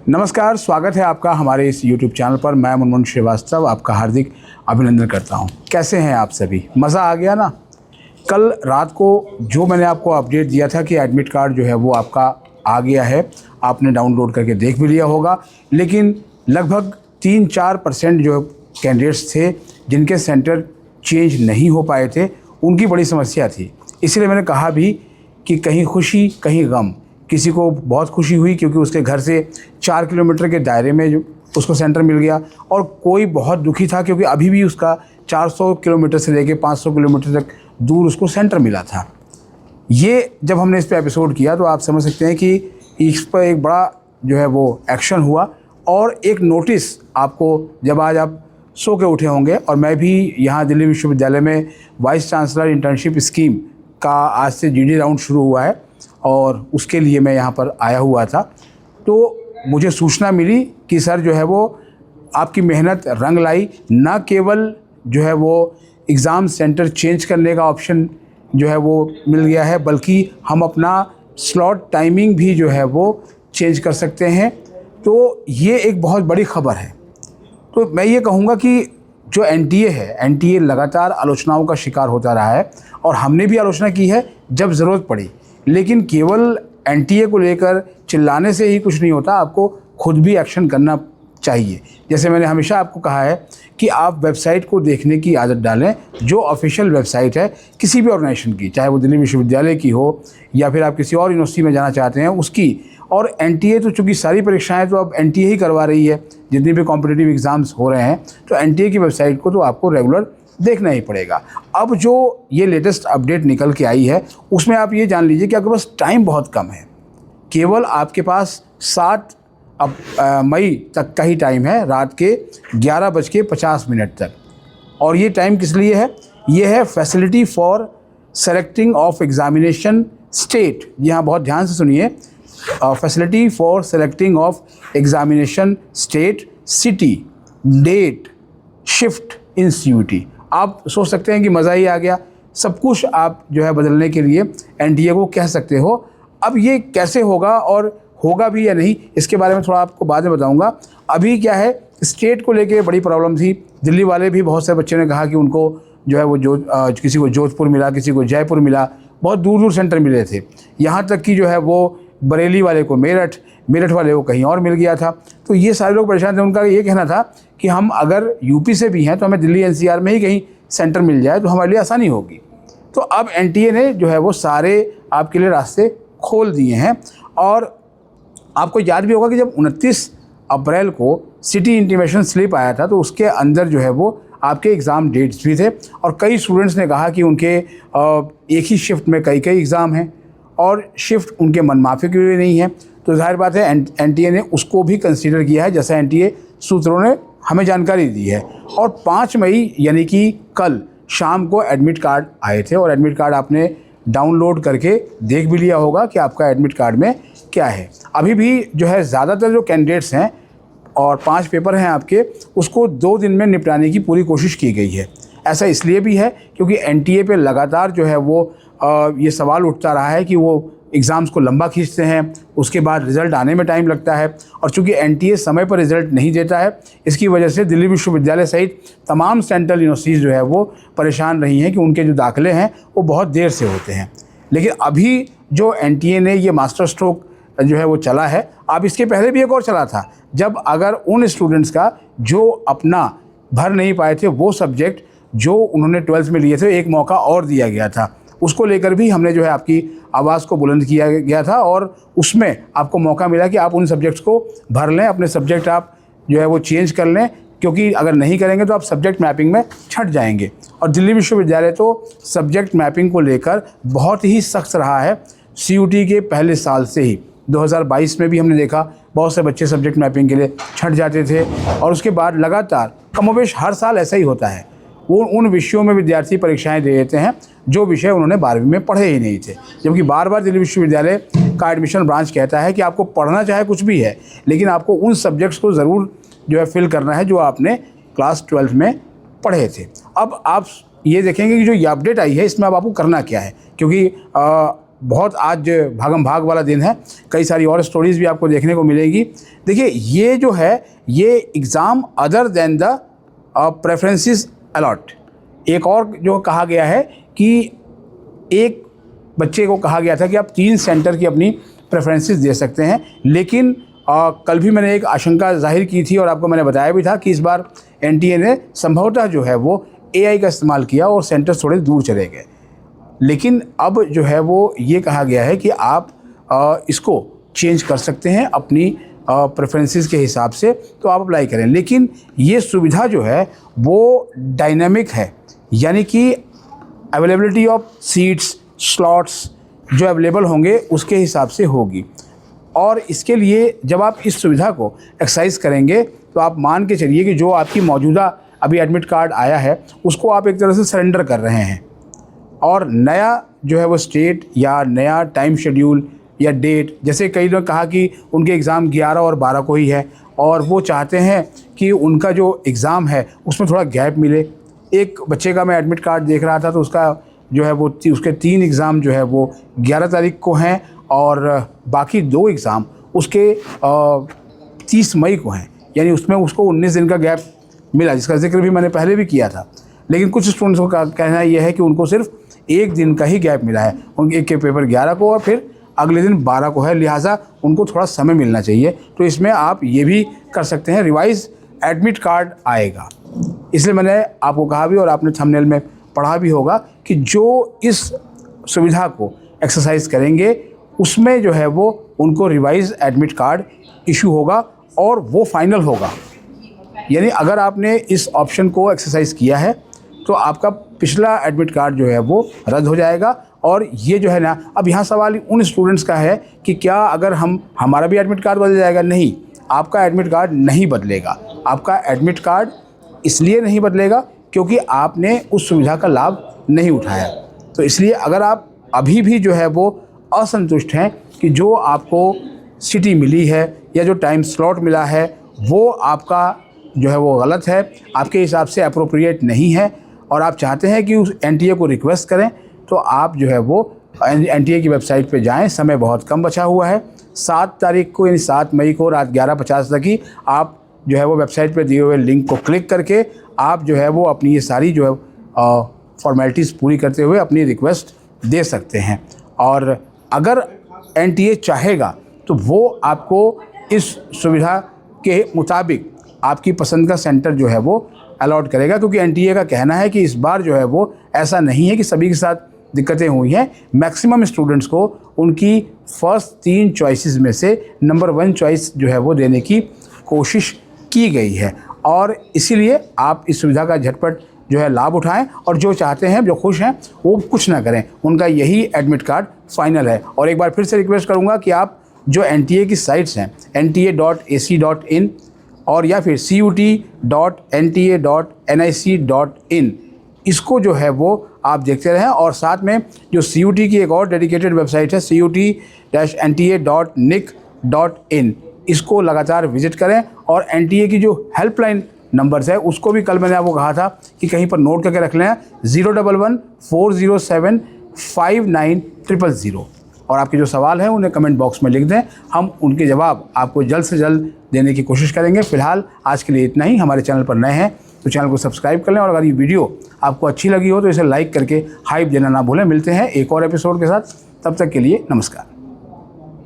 नमस्कार, स्वागत है आपका हमारे इस YouTube चैनल पर। मैं मुनमुन श्रीवास्तव आपका हार्दिक अभिनंदन करता हूं। कैसे हैं आप सभी? मज़ा आ गया ना? कल रात को जो मैंने आपको अपडेट दिया था कि एडमिट कार्ड जो है वो आपका आ गया है, आपने डाउनलोड करके देख भी लिया होगा, लेकिन लगभग 3-4% जो कैंडिडेट्स थे जिनके सेंटर चेंज नहीं हो पाए थे, उनकी बड़ी समस्या थी। इसलिए मैंने कहा भी कि कहीं खुशी कहीं गम। किसी को बहुत खुशी हुई क्योंकि उसके घर से 4 किलोमीटर के दायरे में जो उसको सेंटर मिल गया, और कोई बहुत दुखी था क्योंकि अभी भी उसका 400 किलोमीटर से लेकर 500 किलोमीटर तक दूर उसको सेंटर मिला था। ये जब हमने इस पर एपिसोड किया तो आप समझ सकते हैं कि इस पर एक बड़ा जो है वो एक्शन हुआ। और एक नोटिस आपको, जब आज आप सो के उठे होंगे, और मैं भी यहाँ दिल्ली विश्वविद्यालय में वाइस चांसलर इंटर्नशिप स्कीम का आज से जीडी राउंड शुरू हुआ है और उसके लिए मैं यहाँ पर आया हुआ था, तो मुझे सूचना मिली कि सर जो है वो आपकी मेहनत रंग लाई। ना केवल जो है वो एग्ज़ाम सेंटर चेंज करने का ऑप्शन जो है वो मिल गया है, बल्कि हम अपना स्लॉट टाइमिंग भी जो है वो चेंज कर सकते हैं। तो ये एक बहुत बड़ी खबर है। तो मैं ये कहूँगा कि जो एनटीए है, एनटीए लगातार आलोचनाओं का शिकार होता रहा है और हमने भी आलोचना की है जब ज़रूरत पड़ी। लेकिन केवल एनटीए को लेकर चिल्लाने से ही कुछ नहीं होता, आपको खुद भी एक्शन करना चाहिए। जैसे मैंने हमेशा आपको कहा है कि आप वेबसाइट को देखने की आदत डालें, जो ऑफिशियल वेबसाइट है किसी भी ऑर्गेनाइजेशन की, चाहे वो दिल्ली विश्वविद्यालय की हो या फिर आप किसी और यूनिवर्सिटी में जाना चाहते हैं उसकी। और एनटीए तो चूँकि सारी परीक्षाएं तो अब एनटीए ही करवा रही है, जितनी भी कॉम्पिटिटिव एग्ज़ाम्स हो रहे हैं, तो एनटीए की वेबसाइट को तो आपको रेगुलर देखना ही पड़ेगा। अब जो ये लेटेस्ट अपडेट निकल के आई है उसमें आप ये जान लीजिए कि आपके पास टाइम बहुत कम है। केवल आपके पास 7 मई तक का ही टाइम है, रात के 11:50 तक। और ये टाइम किस लिए है? ये है facility for selecting of examination state. यहाँ बहुत ध्यान से सुनिए, facility for selecting of examination state, city, date, shift in CUET. आप सोच सकते हैं कि मज़ा ही आ गया, सब कुछ आप जो है बदलने के लिए एनटीए को कह सकते हो। अब ये कैसे होगा और होगा भी या नहीं, इसके बारे में थोड़ा आपको बाद में बताऊंगा। अभी क्या है, स्टेट को लेके बड़ी प्रॉब्लम थी। दिल्ली वाले भी, बहुत से बच्चों ने कहा कि उनको जो है वो किसी को जोधपुर मिला, किसी को जयपुर मिला, बहुत दूर दूर सेंटर मिले थे। यहाँ तक कि जो है वो बरेली वाले को मेरठ, मेरठ वाले को कहीं और मिल गया था। तो ये सारे लोग परेशान थे। उनका ये कहना था कि हम अगर यूपी से भी हैं तो हमें दिल्ली एनसीआर में ही कहीं सेंटर मिल जाए तो हमारे लिए आसानी होगी। तो अब एनटीए ने जो है वो सारे आपके लिए रास्ते खोल दिए हैं। और आपको याद भी होगा कि जब 29 अप्रैल को सिटी इंटीमेशन स्लिप आया था तो उसके अंदर जो है वो आपके एग्ज़ाम डेट्स भी थे, और कई स्टूडेंट्स ने कहा कि उनके एक ही शिफ्ट में कई एग्ज़ाम हैं और शिफ्ट उनके मनमाफिक भी नहीं है। तो जाहिर बात है एनटीए ने उसको भी कंसीडर किया है, जैसा एनटीए सूत्रों ने हमें जानकारी दी है। और 5 मई यानी कि कल शाम को एडमिट कार्ड आए थे, और एडमिट कार्ड आपने डाउनलोड करके देख भी लिया होगा कि आपका एडमिट कार्ड में क्या है। अभी भी जो है ज़्यादातर जो कैंडिडेट्स हैं और 5 पेपर हैं आपके, उसको 2 दिन में निपटाने की पूरी कोशिश की गई है। ऐसा इसलिए भी है क्योंकि एनटीए पे लगातार जो है वो ये सवाल उठता रहा है कि वो एग्ज़ाम्स को लंबा खींचते हैं, उसके बाद रिज़ल्ट आने में टाइम लगता है। और चूँकि एनटीए समय पर रिज़ल्ट नहीं देता है, इसकी वजह से दिल्ली विश्वविद्यालय सहित तमाम सेंट्रल यूनिवर्सिटीज़ जो है वो परेशान रही हैं कि उनके जो दाखिले हैं वो बहुत देर से होते हैं। लेकिन अभी जो एनटीए ने ये मास्टर स्ट्रोक जो है वो चला है, अब इसके पहले भी एक और चला था, जब अगर उन स्टूडेंट्स का जो अपना भर नहीं पाए थे वो सब्जेक्ट जो उन्होंने 12th में लिए थे, एक मौका और दिया गया था। उसको लेकर भी हमने जो है आपकी आवाज़ को बुलंद किया गया था, और उसमें आपको मौका मिला कि आप उन सब्जेक्ट्स को भर लें, अपने सब्जेक्ट आप जो है वो चेंज कर लें, क्योंकि अगर नहीं करेंगे तो आप सब्जेक्ट मैपिंग में छट जाएंगे। और दिल्ली विश्वविद्यालय तो सब्जेक्ट मैपिंग को लेकर बहुत ही सख्त रहा है सीयूटी के पहले साल से ही। 2022 में भी हमने देखा बहुत से बच्चे सब्जेक्ट मैपिंग के लिए छट जाते थे, और उसके बाद लगातार कमोबेश हर साल ऐसा ही होता है। वो उन विषयों में विद्यार्थी परीक्षाएं दे देते हैं जो विषय उन्होंने 12वीं में पढ़े ही नहीं थे, जबकि बार बार दिल्ली विश्वविद्यालय का एडमिशन ब्रांच कहता है कि आपको पढ़ना चाहे कुछ भी है, लेकिन आपको उन सब्जेक्ट्स को ज़रूर जो है फिल करना है जो आपने क्लास 12 में पढ़े थे। अब आप ये देखेंगे कि जो ये अपडेट आई है इसमें अब आपको करना क्या है, क्योंकि बहुत आज भागम भाग वाला दिन है, कई सारी और स्टोरीज़ भी आपको देखने को मिलेगी। देखिए ये जो है ये exam other than the preferences allot, एक और जो कहा गया है कि एक बच्चे को कहा गया था कि आप 3 सेंटर की अपनी प्रेफरेंसेस दे सकते हैं, लेकिन कल भी मैंने एक आशंका जाहिर की थी और आपको मैंने बताया भी था कि इस बार एनटीए ने संभवतः जो है वो एआई का इस्तेमाल किया और सेंटर थोड़े दूर चले गए। लेकिन अब जो है वो ये कहा गया है कि आप इसको चेंज कर सकते हैं अपनी प्रेफरेंसेस के हिसाब से, तो आप अप्लाई करें। लेकिन ये सुविधा जो है वो डायनामिक है, यानी कि अवेलेबिलिटी ऑफ सीट्स स्लॉट्स जो अवेलेबल होंगे उसके हिसाब से होगी। और इसके लिए जब आप इस सुविधा को एक्सरसाइज करेंगे तो आप मान के चलिए कि जो आपकी मौजूदा अभी एडमिट कार्ड आया है उसको आप एक तरह से सरेंडर कर रहे हैं, और नया जो है वो स्टेट या नया टाइम शेड्यूल या डेट, जैसे कई लोग कहा कि उनके एग्ज़ाम 11 और 12 को ही है और वो चाहते हैं कि उनका जो एग्ज़ाम है उसमें थोड़ा गैप मिले। एक बच्चे का मैं एडमिट कार्ड देख रहा था तो उसका जो है वो उसके 3 एग्ज़ाम जो है वो 11 तारीख को हैं और बाकी 2 एग्ज़ाम उसके 30 मई को हैं, यानी उसमें उसको 19 दिन का गैप मिला, जिसका जिक्र भी मैंने पहले भी किया था। लेकिन कुछ स्टूडेंट्स को कहना यह है कि उनको सिर्फ 1 दिन का ही गैप मिला है, उनके एक के पेपर 11 को और फिर अगले दिन 12 को है, लिहाजा उनको थोड़ा समय मिलना चाहिए। तो इसमें आप ये भी कर सकते हैं, रिवाइज एडमिट कार्ड आएगा। इसलिए मैंने आपको कहा भी और आपने थंबनेल में पढ़ा भी होगा कि जो इस सुविधा को एक्सरसाइज करेंगे उसमें जो है वो उनको रिवाइज एडमिट कार्ड इशू होगा और वो फाइनल होगा। यानी अगर आपने इस ऑप्शन को एक्सरसाइज किया है तो आपका पिछला एडमिट कार्ड जो है वो रद्द हो जाएगा। और ये जो है ना, अब यहाँ सवाल उन स्टूडेंट्स का है कि क्या अगर हमारा भी एडमिट कार्ड बदल जाएगा? नहीं, आपका एडमिट कार्ड नहीं बदलेगा। आपका एडमिट कार्ड इसलिए नहीं बदलेगा क्योंकि आपने उस सुविधा का लाभ नहीं उठाया। तो इसलिए अगर आप अभी भी जो है वो असंतुष्ट हैं कि जो आपको सिटी मिली है या जो टाइम स्लॉट मिला है वो आपका जो है वो गलत है, आपके हिसाब से अप्रोप्रिएट नहीं है, और आप चाहते हैं कि उस एनटीए को रिक्वेस्ट करें, तो आप जो है वो एनटीए की वेबसाइट पे जाएं। समय बहुत कम बचा हुआ है, 7 तारीख को यानी 7 मई को रात 11:50 तक ही आप जो है वो वेबसाइट पे दिए हुए लिंक को क्लिक करके आप जो है वो अपनी ये सारी जो है फॉर्मेलिटीज़ पूरी करते हुए अपनी रिक्वेस्ट दे सकते हैं। और अगर एनटीए चाहेगा तो वो आपको इस सुविधा के मुताबिक आपकी पसंद का सेंटर जो है वो अलॉट करेगा, क्योंकि एनटीए का कहना है कि इस बार जो है वो ऐसा नहीं है कि सभी के साथ दिक्कतें हुई हैं। मैक्सिमम स्टूडेंट्स को उनकी फर्स्ट 3 चॉइसेस में से नंबर 1 चॉइस जो है वो देने की कोशिश की गई है, और इसीलिए आप इस सुविधा का झटपट जो है लाभ उठाएं। और जो चाहते हैं, जो खुश हैं, वो कुछ ना करें, उनका यही एडमिट कार्ड फाइनल है। और एक बार फिर से रिक्वेस्ट करूंगा कि आप जो एनटीए की साइट्स हैं nta.ac.in और या फिर CUT.nta.nic.in, इसको जो है वो आप देखते रहें। और साथ में जो CUT की एक और डेडिकेटेड वेबसाइट है CUT-nta.nic.in, इसको लगातार विजिट करें। और एनटीए की जो हेल्पलाइन नंबर्स है उसको भी कल मैंने आपको कहा था कि कहीं पर नोट करके रख लें, 011-407-59000। और आपके जो सवाल हैं उन्हें कमेंट बॉक्स में लिख दें, हम उनके जवाब आपको जल्द से जल्द देने की कोशिश करेंगे। फिलहाल आज के लिए इतना ही। हमारे चैनल पर नए हैं तो चैनल को सब्सक्राइब कर लें, और अगर ये वीडियो आपको अच्छी लगी हो तो इसे लाइक करके हाइप देना ना भूलें। मिलते हैं एक और एपिसोड के साथ, तब तक के लिए नमस्कार।